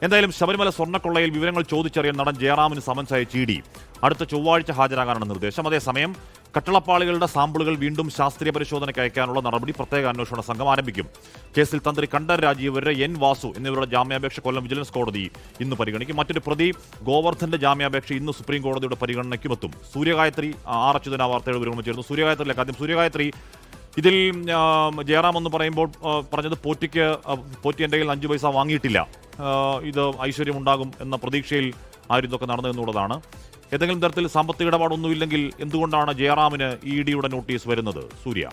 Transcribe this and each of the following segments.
എന്തായാലും ശബരിമല സ്വർണ്ണക്കൊള്ളയിൽ വിവരങ്ങൾ ചോദിച്ചറിയാൻ നടൻ ജയറാമിന് സമൻസ് അയച്ച ഇ ഡി അടുത്ത ചൊവ്വാഴ്ച ഹാജരാകാനാണ് നിർദ്ദേശം. അതേസമയം കട്ടളപ്പാളികളുടെ സാമ്പിളുകൾ വീണ്ടും ശാസ്ത്രീയ പരിശോധനയ്ക്ക് അയക്കാനുള്ള നടപടി പ്രത്യേക അന്വേഷണ സംഘം ആരംഭിക്കും. കേസിൽ തന്ത്രി കണ്ഠർ രാജീവരുടെ എൻ വാസു എന്നിവരുടെ ജാമ്യാപേക്ഷ കൊല്ലം വിജിലൻസ് കോടതി ഇന്ന് പരിഗണിക്കും. മറ്റൊരു പ്രതി ഗോവർദ്ധന്റെ ജാമ്യാപേക്ഷ ഇന്ന് സുപ്രീം കോടതിയുടെ പരിഗണനയ്ക്കുമെത്തും. സൂര്യഗായത്രി ആർ അച്യുതൻ വാർത്തയുടെ വിവരങ്ങൾ ചേർന്നു. സൂര്യഗായത്രിയിലേക്ക് ആദ്യം. സൂര്യഗായത്രി, ഇതിൽ ജയറാം എന്ന് പറയുമ്പോൾ പറഞ്ഞത് പോറ്റി എൻ്റെ കയ്യിൽ 5 പൈസ വാങ്ങിയിട്ടില്ല, ഇത് ഐശ്വര്യമുണ്ടാകും എന്ന പ്രതീക്ഷയിൽ ആരും ഇതൊക്കെ നടന്നതെന്നുള്ളതാണ്. ഏതെങ്കിലും തരത്തിൽ സാമ്പത്തിക ഇടപാടൊന്നുമില്ലെങ്കിൽ എന്തുകൊണ്ടാണ് ജയറാമിന് ഇ ഡിയുടെ നോട്ടീസ് വരുന്നത്? സൂര്യ.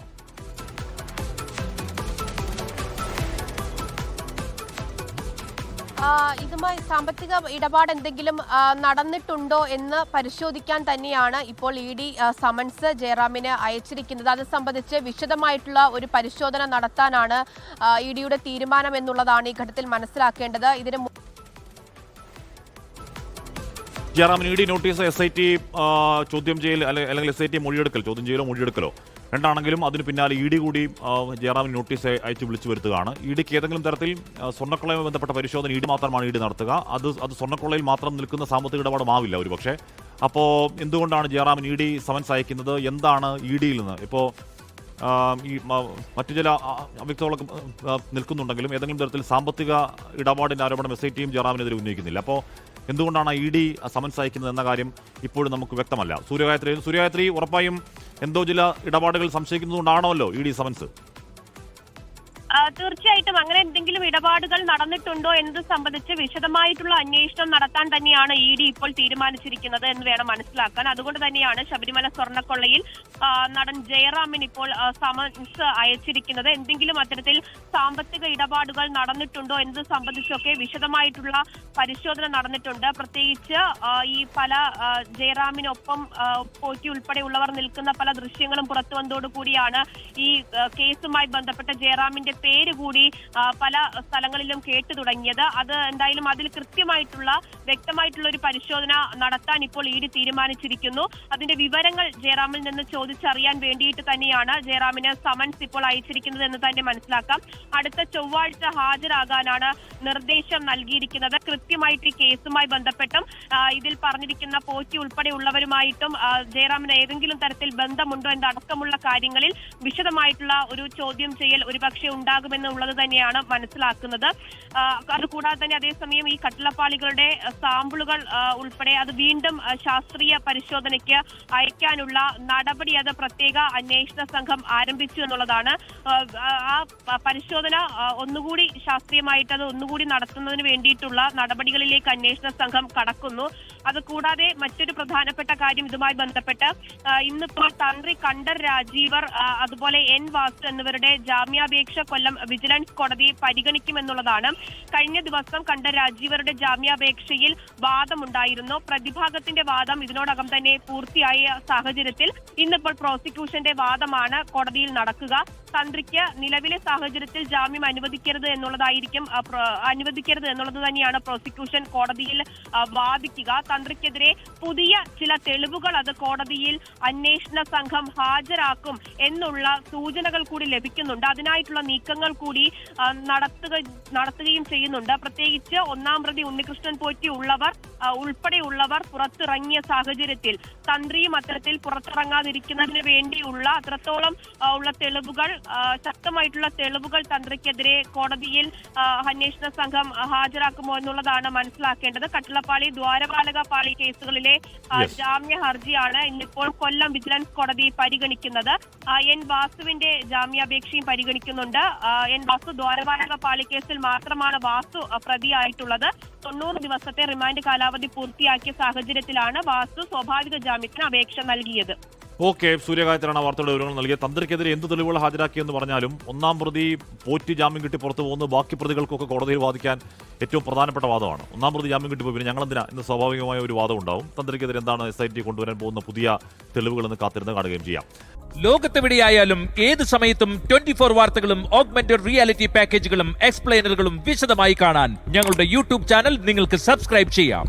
ഇതുമായി സാമ്പത്തിക ഇടപാട് എന്തെങ്കിലും നടന്നിട്ടുണ്ടോ എന്ന് പരിശോധിക്കാൻ തന്നെയാണ് ഇപ്പോൾ ഇ ഡി സമൻസ് ജയറാമിന് അയച്ചിരിക്കുന്നത്. അത് സംബന്ധിച്ച് വിശദമായിട്ടുള്ള ഒരു പരിശോധന നടത്താനാണ് ഇ ഡിയുടെ തീരുമാനം എന്നുള്ളതാണ് ഈ ഘട്ടത്തിൽ മനസ്സിലാക്കേണ്ടത്. ഇതിന് ജയറാമിന് ഇ ഡി നോട്ടീസ് SIT ചോദ്യം ചെയ്യൽ അല്ലെങ്കിൽ SIT മൊഴിയെടുക്കൽ, ചോദ്യം ചെയ്യലോ മൊഴിയെടുക്കലോ രണ്ടാണെങ്കിലും അതിന് പിന്നാലെ ഇ ഡി കൂടി ജയറാമിന് നോട്ടീസ് അയച്ച് വിളിച്ചു വരുത്തുകയാണ്. ഇ ഡിക്ക് ഏതെങ്കിലും തരത്തിൽ സ്വർണ്ണക്കൊള്ളയുമായി ബന്ധപ്പെട്ട പരിശോധന ഇ ഡി മാത്രമാണ് ഇ ഡി നടത്തുക. അത് സ്വർണ്ണക്കൊള്ളയിൽ മാത്രം നിൽക്കുന്ന സാമ്പത്തിക ഇടപാടുമാവില്ല ഒരു പക്ഷേ. അപ്പോൾ എന്തുകൊണ്ടാണ് ജയറാമിന് ഇ ഡി സമൻസ് അയക്കുന്നത്? എന്താണ് ഇ ഡിയിൽ നിന്ന് ഇപ്പോൾ ഈ മറ്റു ചില അവ്യക്തങ്ങളൊക്കെ നിൽക്കുന്നുണ്ടെങ്കിലും ഏതെങ്കിലും തരത്തിൽ സാമ്പത്തിക ഇടപാടിൻ്റെ ആരോപണം SITയും ജയറാമിനെതിരെ ഉന്നയിക്കുന്നില്ല. അപ്പോൾ എന്തുകൊണ്ടാണ് ഇ ഡി സമൻസ് അയക്കുന്നത് എന്ന കാര്യം ഇപ്പോഴും നമുക്ക് വ്യക്തമല്ല. സൂര്യഗായത്രി, ഉറപ്പായും എന്തോ ചില ഇടപാടുകൾ സംശയിക്കുന്നതുകൊണ്ടാണല്ലോ ഇ ഡി സമൻസ്? തീർച്ചയായിട്ടും അങ്ങനെ എന്തെങ്കിലും ഇടപാടുകൾ നടന്നിട്ടുണ്ടോ എന്നത് സംബന്ധിച്ച് വിശദമായിട്ടുള്ള അന്വേഷണം നടത്താൻ തന്നെയാണ് ഇ ഡി ഇപ്പോൾ തീരുമാനിച്ചിരിക്കുന്നത് എന്ന് വേണം മനസ്സിലാക്കാൻ. അതുകൊണ്ട് തന്നെയാണ് ശബരിമല സ്വർണ്ണക്കൊള്ളയിൽ നടൻ ജയറാമിന് ഇപ്പോൾ സമൻസ് അയച്ചിരിക്കുന്നത്. എന്തെങ്കിലും അത്തരത്തിൽ സാമ്പത്തിക ഇടപാടുകൾ നടന്നിട്ടുണ്ടോ എന്നത് സംബന്ധിച്ചൊക്കെ വിശദമായിട്ടുള്ള പരിശോധന നടന്നിട്ടുണ്ട്. പ്രത്യേകിച്ച് ഈ പല ജയറാമിനൊപ്പം പോറ്റി ഉൾപ്പെടെയുള്ളവർ നിൽക്കുന്ന പല ദൃശ്യങ്ങളും പുറത്തു വന്നതോടുകൂടിയാണ് ഈ കേസുമായി ബന്ധപ്പെട്ട ജയറാമിന്റെ പേര് കൂടി പല സ്ഥലങ്ങളിലും കേട്ടു തുടങ്ങിയത്. അത് എന്തായാലും അതിൽ വ്യക്തമായിട്ടുള്ള ഒരു പരിശോധന നടത്താൻ ഇപ്പോൾ ഇ ഡി തീരുമാനിച്ചിരിക്കുന്നു. അതിന്റെ വിവരങ്ങൾ ജയറാമിൽ നിന്ന് ചോദിച്ചറിയാൻ വേണ്ടിയിട്ട് തന്നെയാണ് ജയറാമിന് സമൻസ് ഇപ്പോൾ അയച്ചിരിക്കുന്നത് എന്ന് തന്നെ മനസ്സിലാക്കാം. അടുത്ത ചൊവ്വാഴ്ച ഹാജരാകാനാണ് നിർദ്ദേശം നൽകിയിരിക്കുന്നത്. കൃത്യമായിട്ട് ഈ കേസുമായി ബന്ധപ്പെട്ടും ഇതിൽ പറഞ്ഞിരിക്കുന്ന പോറ്റി ഉൾപ്പെടെയുള്ളവരുമായിട്ടും ജയറാമിന് ഏതെങ്കിലും തരത്തിൽ ബന്ധമുണ്ടോ എന്നടക്കമുള്ള കാര്യങ്ങളിൽ വിശദമായിട്ടുള്ള ഒരു ചോദ്യം ചെയ്യൽ ഒരുപക്ഷെ ഉണ്ടാകുമെന്നുള്ളത് തന്നെയാണ് മനസ്സിലാക്കുന്നത്. അതുകൂടാതെ തന്നെ അതേസമയം ഈ കട്ടളപ്പാളികളുടെ സാമ്പിളുകൾ ഉൾപ്പെടെ അത് വീണ്ടും ശാസ്ത്രീയ പരിശോധനയ്ക്ക് അയക്കാനുള്ള നടപടി അത് പ്രത്യേക അന്വേഷണ സംഘം ആരംഭിച്ചു എന്നുള്ളതാണ്. ആ പരിശോധന ഒന്നുകൂടി ശാസ്ത്രീയമായിട്ട് അത് ഒന്നുകൂടി നടത്തുന്നതിന് വേണ്ടിയിട്ടുള്ള നടപടികളിലേക്ക് അന്വേഷണ സംഘം കടക്കുന്നു. അതുകൂടാതെ മറ്റൊരു പ്രധാനപ്പെട്ട കാര്യം ഇതുമായി ബന്ധപ്പെട്ട് ഇന്നിപ്പോൾ തന്ത്രി കണ്ഠർ രാജീവർ അതുപോലെ എൻ വാസു എന്നിവരുടെ ജാമ്യാപേക്ഷ കൊല്ലം വിജിലൻസ് കോടതി പരിഗണിക്കുമെന്നുള്ളതാണ്. കഴിഞ്ഞ ദിവസം കണ്ഠർ രാജീവരുടെ ജാമ്യാപേക്ഷയിൽ വാദമുണ്ടായിരുന്നു. പ്രതിഭാഗത്തിന്റെ വാദം ഇതിനോടകം തന്നെ പൂർത്തിയായ സാഹചര്യത്തിൽ ഇന്നിപ്പോൾ പ്രോസിക്യൂഷന്റെ വാദമാണ് കോടതിയിൽ നടക്കുക. തന്ത്രിക്ക് നിലവിലെ സാഹചര്യത്തിൽ ജാമ്യം അനുവദിക്കരുത് എന്നുള്ളത് തന്നെയാണ് പ്രോസിക്യൂഷൻ കോടതിയിൽ വാദിക്കുക. തന്ത്രിക്കെതിരെ പുതിയ ചില തെളിവുകൾ അത് കോടതിയിൽ അന്വേഷണ സംഘം ഹാജരാക്കും എന്നുള്ള സൂചനകൾ കൂടി ലഭിക്കുന്നുണ്ട്. അതിനായിട്ടുള്ള നീക്കങ്ങൾ കൂടി നടത്തുകയും ചെയ്യുന്നുണ്ട്. പ്രത്യേകിച്ച് ഒന്നാം പ്രതി ഉണ്ണികൃഷ്ണൻ പോറ്റി ഉൾപ്പെടെയുള്ളവർ പുറത്തിറങ്ങിയ സാഹചര്യത്തിൽ തന്ത്രിയും അത്തരത്തിൽ പുറത്തിറങ്ങാതിരിക്കുന്നതിന് വേണ്ടിയുള്ള അത്രത്തോളം ഉള്ള തെളിവുകൾ, ശക്തമായിട്ടുള്ള തെളിവുകൾ തന്ത്രിക്കെതിരെ കോടതിയിൽ അന്വേഷണ സംഘം ഹാജരാക്കുമോ എന്നുള്ളതാണ് മനസ്സിലാക്കേണ്ടത്. കട്ടളപ്പാളി, ദ്വാരപാലക പാളി കേസുകളിലെ ജാമ്യ ഹർജിയാണ് ഇന്നിപ്പോൾ കൊല്ലം വിജിലൻസ് കോടതി പരിഗണിക്കുന്നത്. എൻ വാസുവിന്റെ ജാമ്യാപേക്ഷയും പരിഗണിക്കുന്നുണ്ട്. എൻ വാസു ദ്വാരപാലക പാളി കേസിൽ മാത്രമാണ് വാസു പ്രതിയായിട്ടുള്ളത്. 90 ദിവസത്തെ റിമാൻഡ് കാലാവധി പൂർത്തിയാക്കിയ സാഹചര്യത്തിലാണ് വാസു സ്വാഭാവിക ജാമ്യത്തിന് അപേക്ഷ നൽകിയത്. ഓക്കെ, സൂര്യഗായത്രിയാണ് വാർത്തയുടെ വിവരങ്ങൾ നൽകിയത്. തന്ത്രിക്കെതിരെ എന്ത് തെളിവുകൾ ഹാജരാക്കിയെന്ന് പറഞ്ഞാലും ഒന്നാം പ്രതി പോറ്റി ജാമ്യം കിട്ടി പുറത്തു പോകുന്നു, ബാക്കി പ്രതികൾക്കൊക്കെ കോടതിയിൽ വാദിക്കാൻ ഏറ്റവും പ്രധാനപ്പെട്ട വാദമാണ്. ഒന്നാം പ്രതി ജാമ്യം കിട്ടിപ്പോയി പിന്നെ ഞങ്ങളെന്തിനാ എന്ന് സ്വാഭാവികമായ ഒരു വാദം ഉണ്ടാവും. തന്ത്രിക്കെതിരെ എന്താണ് SIT കൊണ്ടുവരാൻ പോകുന്ന പുതിയ തെളിവുകളെന്ന് കാത്തിരുന്ന് കാണുകയും ചെയ്യാം. ലോകത്തെവിടെയായാലും ഏത് സമയത്തും 24 വാർത്തകളും ഓഗ്മെന്റഡ് റിയാലിറ്റി പാക്കേജുകളും എക്സ്പ്ലെയിനറുകളും വിശദമായി കാണാൻ ഞങ്ങളുടെ യൂട്യൂബ് ചാനൽ നിങ്ങൾക്ക് സബ്സ്ക്രൈബ് ചെയ്യാം.